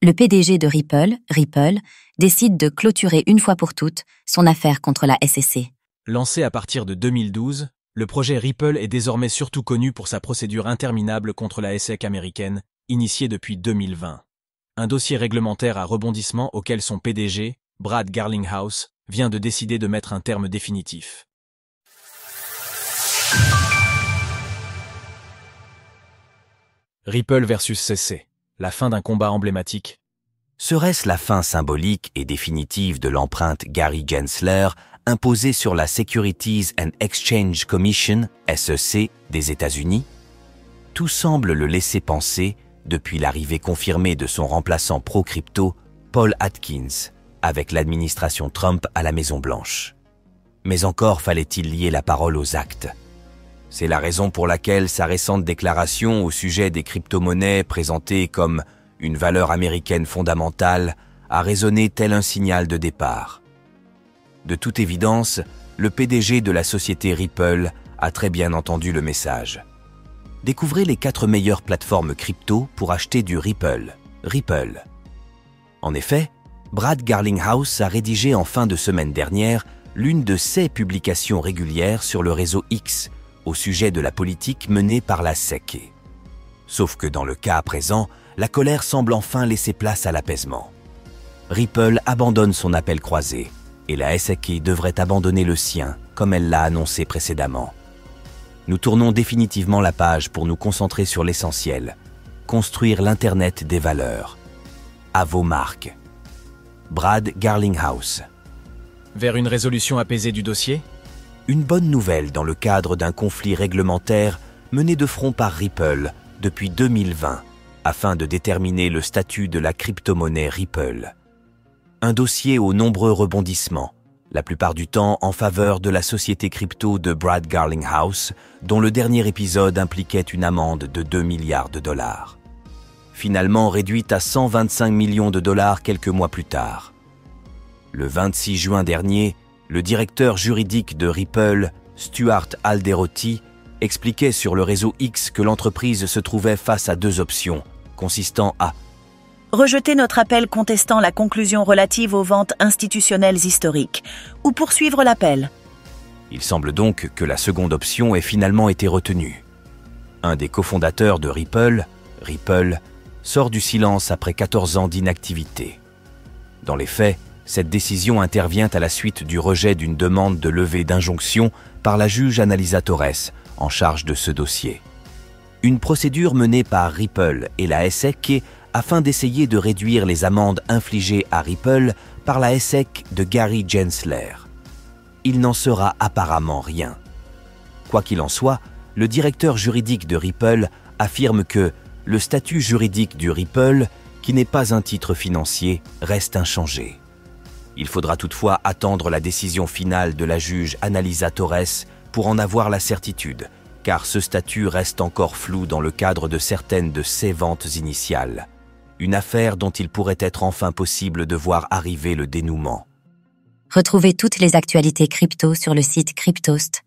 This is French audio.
le PDG de Ripple, décide de clôturer une fois pour toutes son affaire contre la SEC. Lancé à partir de 2012, le projet Ripple est désormais surtout connu pour sa procédure interminable contre la SEC américaine, initiée depuis 2020. Un dossier réglementaire à rebondissement auquel son PDG, Brad Garlinghouse, vient de décider de mettre un terme définitif. Ripple versus SEC, la fin d'un combat emblématique. Serait-ce la fin symbolique et définitive de l'empreinte Gary Gensler imposée sur la Securities and Exchange Commission, SEC, des États-Unis? Tout semble le laisser penser depuis l'arrivée confirmée de son remplaçant pro-crypto, Paul Atkins, avec l'administration Trump à la Maison-Blanche. Mais encore fallait-il lier la parole aux actes. C'est la raison pour laquelle sa récente déclaration au sujet des crypto-monnaies présentées comme une valeur américaine fondamentale a résonné tel un signal de départ. De toute évidence, le PDG de la société Ripple a très bien entendu le message. Découvrez les 4 meilleures plateformes crypto pour acheter du Ripple. En effet, Brad Garlinghouse a rédigé en fin de semaine dernière l'une de ses publications régulières sur le réseau X au sujet de la politique menée par la SEC. Sauf que dans le cas présent, la colère semble enfin laisser place à l'apaisement. Ripple abandonne son appel croisé et la SEC devrait abandonner le sien, comme elle l'a annoncé précédemment. Nous tournons définitivement la page pour nous concentrer sur l'essentiel, construire l'Internet des valeurs. À vos marques. Brad Garlinghouse. Vers une résolution apaisée du dossier ? Une bonne nouvelle dans le cadre d'un conflit réglementaire mené de front par Ripple depuis 2020 afin de déterminer le statut de la crypto-monnaie Ripple. Un dossier aux nombreux rebondissements, la plupart du temps en faveur de la société crypto de Brad Garlinghouse, dont le dernier épisode impliquait une amende de 2 milliards de dollars. Finalement réduite à 125 millions de dollars quelques mois plus tard. Le 26 juin dernier, le directeur juridique de Ripple, Stuart Alderoty, expliquait sur le réseau X que l'entreprise se trouvait face à 2 options, consistant à rejeter notre appel contestant la conclusion relative aux ventes institutionnelles historiques, ou poursuivre l'appel. Il semble donc que la seconde option ait finalement été retenue. Un des cofondateurs de Ripple, sort du silence après 14 ans d'inactivité. Dans les faits, cette décision intervient à la suite du rejet d'une demande de levée d'injonction par la juge Annalisa Torres, en charge de ce dossier. Une procédure menée par Ripple et la SEC afin d'essayer de réduire les amendes infligées à Ripple par la SEC de Gary Gensler. Il n'en sera apparemment rien. Quoi qu'il en soit, le directeur juridique de Ripple affirme que le statut juridique du Ripple, qui n'est pas un titre financier, reste inchangé. Il faudra toutefois attendre la décision finale de la juge Annalisa Torres pour en avoir la certitude, car ce statut reste encore flou dans le cadre de certaines de ses ventes initiales. Une affaire dont il pourrait être enfin possible de voir arriver le dénouement. Retrouvez toutes les actualités crypto sur le site cryptost.fr.